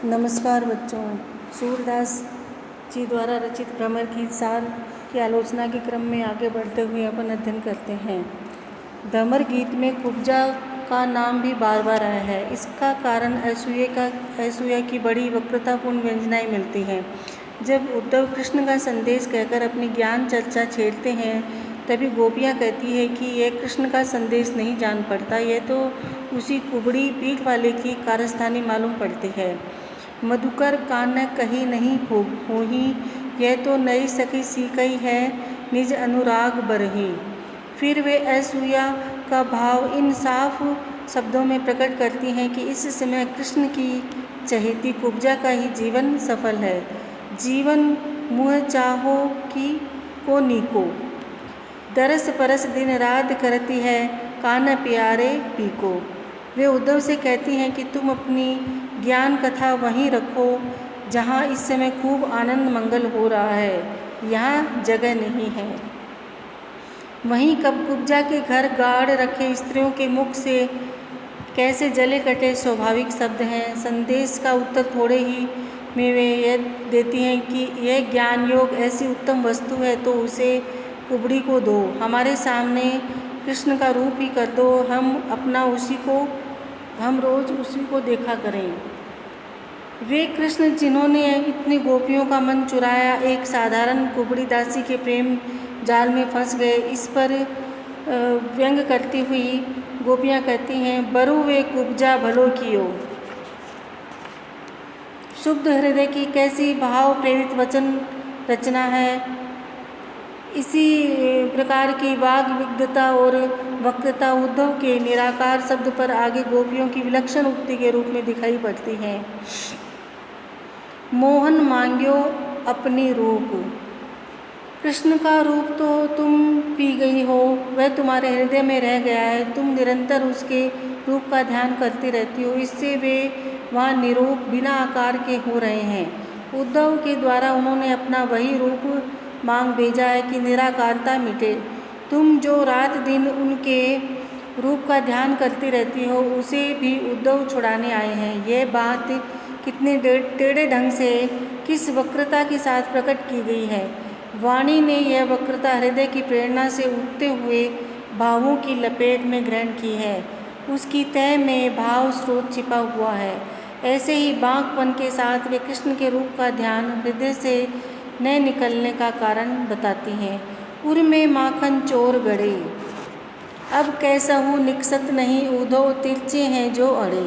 नमस्कार बच्चों। सूरदास जी द्वारा रचित भ्रमर गीत सार की आलोचना के क्रम में आगे बढ़ते हुए अपन अध्ययन करते हैं। भ्रमर गीत में कुब्जा का नाम भी बार बार आया है। इसका कारण असूया की बड़ी वक्रतापूर्ण व्यंजनाएँ मिलती हैं। जब उद्धव कृष्ण का संदेश कहकर अपनी ज्ञान चर्चा छेड़ते हैं, तभी गोपियाँ कहती है कि यह कृष्ण का संदेश नहीं जान पड़ता, यह तो उसी कुबड़ी पीठ वाले की कारस्तानी मालूम पड़ती है। मधुकर कान कही नहीं होही, यह तो नई सखी सीखई है निज अनुराग बरही। फिर वे असूया का भाव इन साफ शब्दों में प्रकट करती हैं कि इस समय कृष्ण की चहेती कुब्जा का ही जीवन सफल है। जीवन मुँह चाहो कि को नीको, दरस परस दिन रात करती है कान प्यारे पीको। वे उद्धव से कहती हैं कि तुम अपनी ज्ञान कथा वहीं रखो जहाँ इस समय खूब आनंद मंगल हो रहा है, यहाँ जगह नहीं है। वहीं कब कुब्जा के घर गाड़ रखे स्त्रियों के मुख से कैसे जले कटे स्वाभाविक शब्द हैं। संदेश का उत्तर थोड़े ही में वे यह देती हैं कि यह ज्ञान योग ऐसी उत्तम वस्तु है तो उसे कुबड़ी को दो, हमारे सामने कृष्ण का रूप ही कर दो, हम रोज़ उसी को देखा करें। वे कृष्ण जिन्होंने इतनी गोपियों का मन चुराया, एक साधारण कुबड़ी दासी के प्रेम जाल में फंस गए। इस पर व्यंग करती हुई गोपियाँ कहती हैं, बरु वे कुब्जा भलो कियो। शुद्ध हृदय की कैसी भाव प्रेरित वचन रचना है। इसी प्रकार की वाग विग्धता और वक्रता उद्धव के निराकार शब्द पर आगे गोपियों की विलक्षण उक्ति के रूप में दिखाई पड़ती है। मोहन मांग्यो अपनी रूप, कृष्ण का रूप तो तुम पी गई हो, वह तुम्हारे हृदय में रह गया है, तुम निरंतर उसके रूप का ध्यान करती रहती हो, इससे वे वहाँ निरूप बिना आकार के हो रहे हैं। उद्धव के द्वारा उन्होंने अपना वही रूप मांग भेजा है कि निराकारता मिटे। तुम जो रात दिन उनके रूप का ध्यान करती रहती हो, उसे भी उद्धव छुड़ाने आए हैं। यह बात कितने टेढ़े ढंग से, किस वक्रता के साथ प्रकट की गई है। वाणी ने यह वक्रता हृदय की प्रेरणा से उठते हुए भावों की लपेट में ग्रहण की है। उसकी तह में भाव स्रोत छिपा हुआ है। ऐसे ही बांकपन के साथ वे कृष्ण के रूप का ध्यान हृदय से न निकलने का कारण बताती हैं। उर में माखन चोर गड़े, अब कैसा हूँ निकसत नहीं, उधो तिरछे हैं जो अड़े।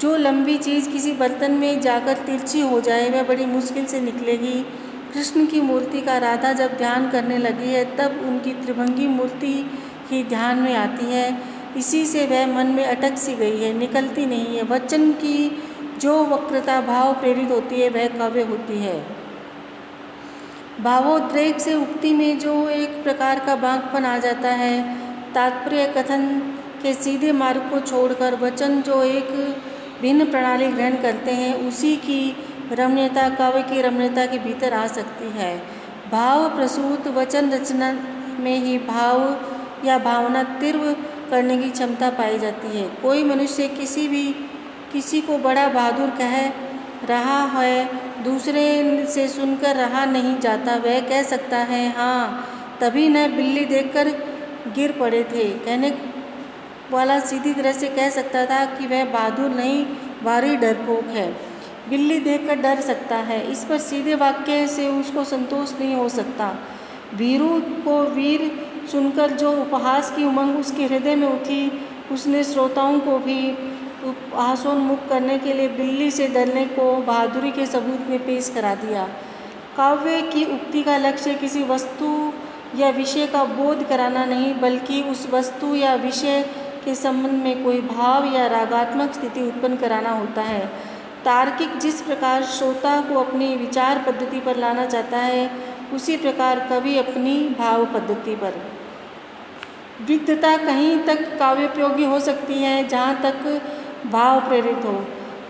जो लंबी चीज़ किसी बर्तन में जाकर तिरछी हो जाए, वह बड़ी मुश्किल से निकलेगी। कृष्ण की मूर्ति का राधा जब ध्यान करने लगी है, तब उनकी त्रिभंगी मूर्ति ही ध्यान में आती है। इसी से वह मन में अटक सी गई है, निकलती नहीं है। वचन की जो वक्रता भाव प्रेरित होती है, वह काव्य होती है। भावोद्रेक से उक्ति में जो एक प्रकार का बांकपन आ जाता है, तात्पर्य कथन के सीधे मार्ग को छोड़कर वचन जो एक भिन्न प्रणाली ग्रहण करते हैं, उसी की रमणीयता काव्य की रमणीयता के भीतर आ सकती है। भाव प्रसूत वचन रचना में ही भाव या भावना तीव्र करने की क्षमता पाई जाती है। कोई मनुष्य किसी को बड़ा बहादुर कह रहा है, दूसरे से सुनकर रहा नहीं जाता, वह कह सकता है, हाँ तभी न बिल्ली देखकर गिर पड़े थे। कहने वाला सीधी तरह से कह सकता था कि वह बहादुर नहीं, भारी डरपोक है, बिल्ली देखकर डर सकता है। इस पर सीधे वाक्य से उसको संतोष नहीं हो सकता। वीरू को वीर सुनकर जो उपहास की उमंग उसके हृदय में उठी, उसने श्रोताओं को भी उपहासोन्मुख करने के लिए बिल्ली से डरने को बहादुरी के सबूत में पेश करा दिया। काव्य की उक्ति का लक्ष्य किसी वस्तु या विषय का बोध कराना नहीं, बल्कि उस वस्तु या विषय के संबंध में कोई भाव या रागात्मक स्थिति उत्पन्न कराना होता है। तार्किक जिस प्रकार श्रोता को अपनी विचार पद्धति पर लाना चाहता है, उसी प्रकार कवि अपनी भाव पद्धति पर। विग्धता कहीं तक काव्योपयोगी हो सकती है जहाँ तक भाव प्रेरित हो,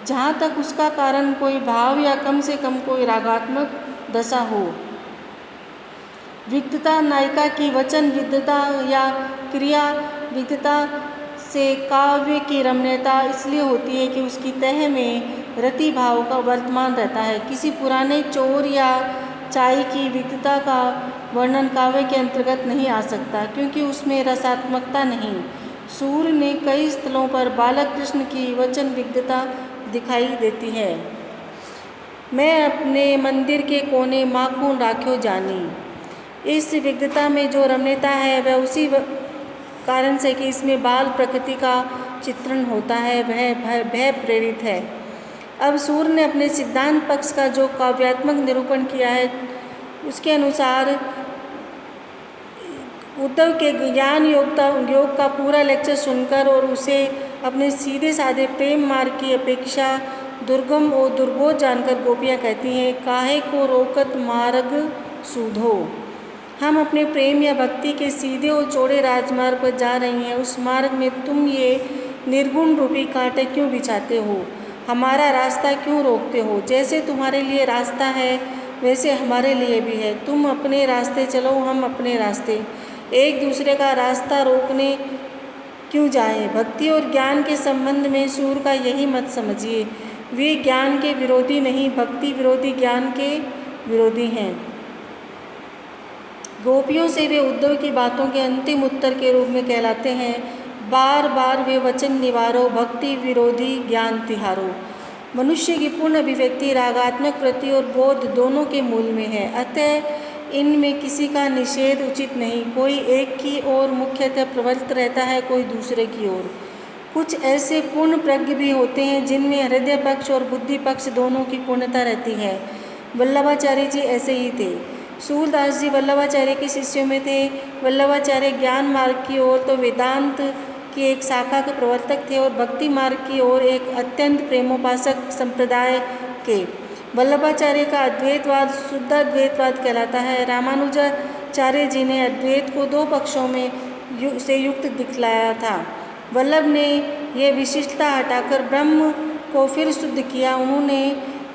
जहाँ तक उसका कारण कोई भाव या कम से कम कोई रागात्मक दशा हो। विग्धता नायिका की वचन विग्धता या क्रिया विग्धता से काव्य की रमणीयता इसलिए होती है कि उसकी तह में रति भाव का वर्तमान रहता है। किसी पुराने चोर या चाय की विद्वता का वर्णन काव्य के अंतर्गत नहीं आ सकता, क्योंकि उसमें रसात्मकता नहीं। सूर्य ने कई स्थलों पर बालक कृष्ण की वचन विद्वता दिखाई देती है। मैं अपने मंदिर के कोने माखून राख्यो जानी। इस विद्वता में जो रमणीयता है वह उसी कारण से कि इसमें बाल प्रकृति का चित्रण होता है, वह भय प्रेरित है। अब सूर्य ने अपने सिद्धांत पक्ष का जो काव्यात्मक निरूपण किया है, उसके अनुसार उद्धव के ज्ञान योग का पूरा लेक्चर सुनकर और उसे अपने सीधे साधे प्रेम मार्ग की अपेक्षा दुर्गम और दुर्बोध जानकर गोपियाँ कहती हैं, काहे को रोकत मार्ग सूधो। हम अपने प्रेम या भक्ति के सीधे और चौड़े राजमार्ग पर जा रही हैं, उस मार्ग में तुम ये निर्गुण रूपी कांटे क्यों बिछाते हो, हमारा रास्ता क्यों रोकते हो। जैसे तुम्हारे लिए रास्ता है वैसे हमारे लिए भी है। तुम अपने रास्ते चलो, हम अपने रास्ते, एक दूसरे का रास्ता रोकने क्यों जाएं। भक्ति और ज्ञान के संबंध में सूर्य का यही मत समझिए। वे ज्ञान के विरोधी नहीं, भक्ति विरोधी ज्ञान के विरोधी हैं। गोपियों से वे उद्धव की बातों के अंतिम उत्तर के रूप में कहलाते हैं, बार बार वे वचन निवारो, भक्ति विरोधी ज्ञान तिहारो। मनुष्य की पूर्ण अभिव्यक्ति रागात्मक प्रति और बोध दोनों के मूल में है, अतः इनमें किसी का निषेध उचित नहीं। कोई एक की ओर मुख्यतः प्रवृत्त रहता है, कोई दूसरे की ओर। कुछ ऐसे पूर्ण प्रज्ञ भी होते हैं जिनमें हृदय पक्ष और बुद्धि पक्ष दोनों की पूर्णता रहती है। वल्लभाचार्य जी ऐसे ही थे। सूरदास जी वल्लभाचार्य के शिष्यों में थे। वल्लभाचार्य ज्ञान मार्ग की ओर तो वेदांत की एक शाखा के प्रवर्तक थे और भक्ति मार्ग की ओर एक अत्यंत प्रेमोपासक संप्रदाय के। वल्लभाचार्य का अद्वैतवाद शुद्ध अद्वैतवाद कहलाता है। रामानुजाचार्य जी ने अद्वैत को दो पक्षों में से युक्त दिखलाया था। वल्लभ ने यह विशिष्टता हटाकर ब्रह्म को फिर शुद्ध किया। उन्होंने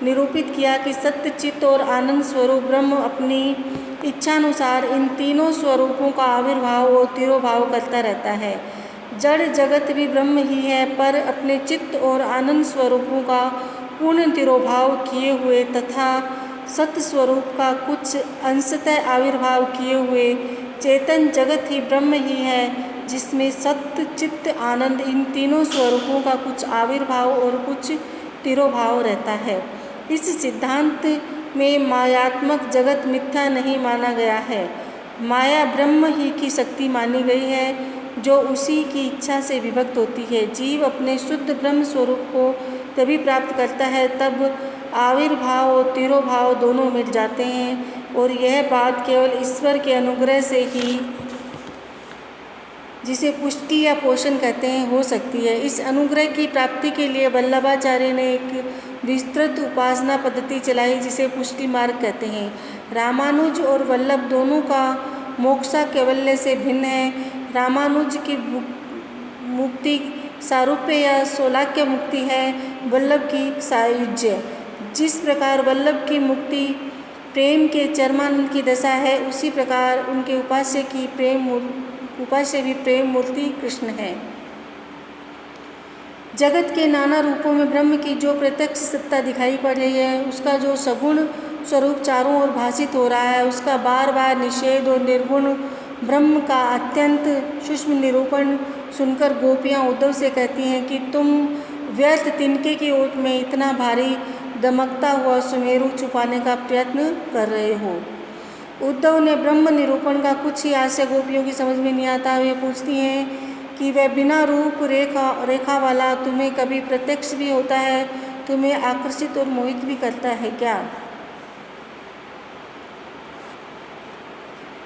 निरूपित किया कि सत्य, चित्त और आनंद स्वरूप ब्रह्म अपनी इच्छानुसार इन तीनों स्वरूपों का आविर्भाव और तिरोभाव करता रहता है। जड़ जगत भी ब्रह्म ही है, पर अपने चित्त और आनंद स्वरूपों का पूर्ण तिरोभाव किए हुए तथा सत्य स्वरूप का कुछ अंशतः आविर्भाव किए हुए चेतन जगत ही ब्रह्म ही है, जिसमें सत्य, चित्त, आनंद इन तीनों स्वरूपों का कुछ आविर्भाव और कुछ तिरोभाव रहता है। इस सिद्धांत में मायात्मक जगत मिथ्या नहीं माना गया है। माया ब्रह्म ही की शक्ति मानी गई है, जो उसी की इच्छा से विभक्त होती है। जीव अपने शुद्ध ब्रह्म स्वरूप को तभी प्राप्त करता है तब आविर्भाव और तिरोभाव दोनों मिट जाते हैं, और यह बात केवल ईश्वर के अनुग्रह से ही, जिसे पुष्टि या पोषण कहते हैं, हो सकती है। इस अनुग्रह की प्राप्ति के लिए वल्लभाचार्य ने एक विस्तृत उपासना पद्धति चलाई, जिसे पुष्टि मार्ग कहते हैं। रामानुज और वल्लभ दोनों का मोक्षा कैवल्य से भिन्न है। रामानुज की मुक्ति सारूप्य या सौलाक्य मुक्ति है, वल्लभ की सायुज्य। जिस प्रकार वल्लभ की मुक्ति प्रेम के चरमानंद की दशा है, उसी प्रकार उनके उपास्य भी प्रेम मूर्ति कृष्ण है। जगत के नाना रूपों में ब्रह्म की जो प्रत्यक्ष सत्ता दिखाई पड़ रही है, उसका जो सगुण स्वरूप चारों ओर भासित हो रहा है, उसका बार बार निषेध और निर्गुण ब्रह्म का अत्यंत सूक्ष्म निरूपण सुनकर गोपियाँ उद्धव से कहती हैं कि तुम व्यर्थ तिनके की ओट में इतना भारी दमकता हुआ सुमेरु छुपाने का प्रयत्न कर रहे हो। उद्धव ने ब्रह्म निरूपण का कुछ ही आशय गोपियों की समझ में नहीं आता। वे पूछती हैं कि वह बिना रूप रेखा वाला तुम्हें कभी प्रत्यक्ष भी होता है, तुम्हें आकर्षित और मोहित भी करता है क्या?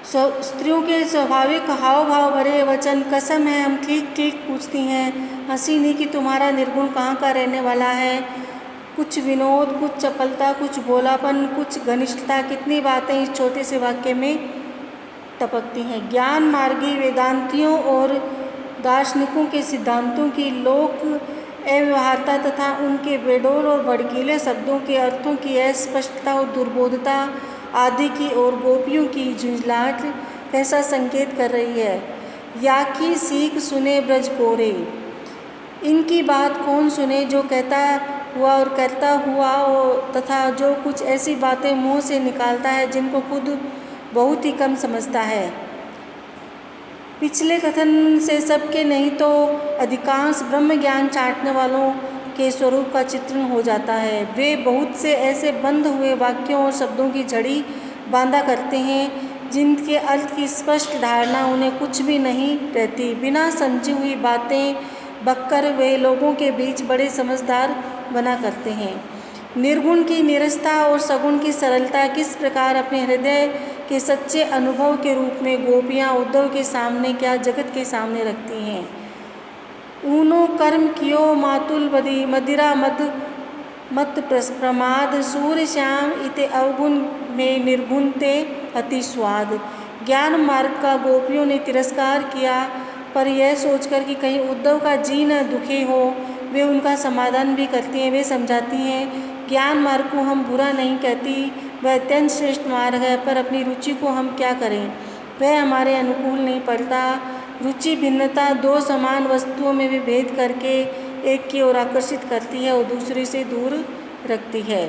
स्त्रियों के स्वाभाविक हाव भाव भरे वचन, कसम है हम ठीक ठीक पूछती हैं, हंसी नहीं कि तुम्हारा निर्गुण कहाँ का रहने वाला है। कुछ विनोद, कुछ चपलता, कुछ भोलापन, कुछ घनिष्ठता, कितनी बातें इस छोटे से वाक्य में टपकती हैं। ज्ञान मार्गी वेदांतियों और दार्शनिकों के सिद्धांतों की लोक अव्यवहारता तथा उनके बेडोल और भड़कीले शब्दों के अर्थों की अस्पष्टता और दुर्बोधता आदि की ओर गोपियों की झुंझलाहट कैसा संकेत कर रही है। या कि सीख सुने ब्रज कोरे, इनकी बात कौन सुने जो कहता हुआ और करता हुआ तथा जो कुछ ऐसी बातें मुँह से निकालता है जिनको खुद बहुत ही कम समझता है। पिछले कथन से सबके नहीं तो अधिकांश ब्रह्म ज्ञान चाटने वालों के स्वरूप का चित्रण हो जाता है। वे बहुत से ऐसे बंद हुए वाक्यों और शब्दों की झड़ी बांधा करते हैं जिनके अर्थ की स्पष्ट धारणा उन्हें कुछ भी नहीं रहती। बिना समझी हुई बातें बककर वे लोगों के बीच बड़े समझदार बना करते हैं। निर्गुण की निरसता और सगुण की सरलता किस प्रकार अपने हृदय के सच्चे अनुभव के रूप में गोपियाँ उद्धव के सामने क्या जगत के सामने रखती हैं। ऊनो कर्म कियो मातुल बदी मदिरा मत प्रमाद सूर्य श्याम इते अवगुण में निर्गुण ते अति स्वाद। ज्ञान मार्ग का गोपियों ने तिरस्कार किया, पर यह सोचकर कि कहीं उद्धव का जी न दुखी हो वे उनका समाधान भी करती हैं। वे समझाती हैं ज्ञान मार्ग को हम बुरा नहीं कहती, वह अत्यंत श्रेष्ठ मार्ग है, पर अपनी रुचि को हम क्या करें, वह हमारे अनुकूल नहीं पड़ता। रुचि भिन्नता दो समान वस्तुओं में भी भेद करके एक की ओर आकर्षित करती है और दूसरे से दूर रखती है।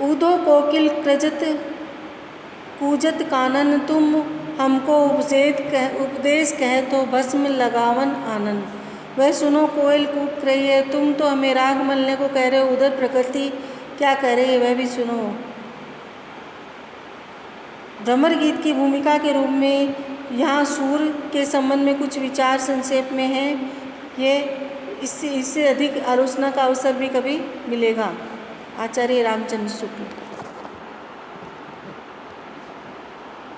ऊधो कोकिल क्रजत कूजत कानन तुम हमको उपदेश कहे तो भस्म लगावन आनंद। वह सुनो कोयल कूक रही है, तुम तो हमें राग मलने को कह रहे हो, उधर प्रकृति क्या कह रही है वह भी सुनो। भ्रमर गीत की भूमिका के रूप में यहाँ सूर के संबंध में कुछ विचार संक्षेप में है। ये इससे अधिक आलोचना का अवसर भी कभी मिलेगा। आचार्य रामचंद्र शुक्ल।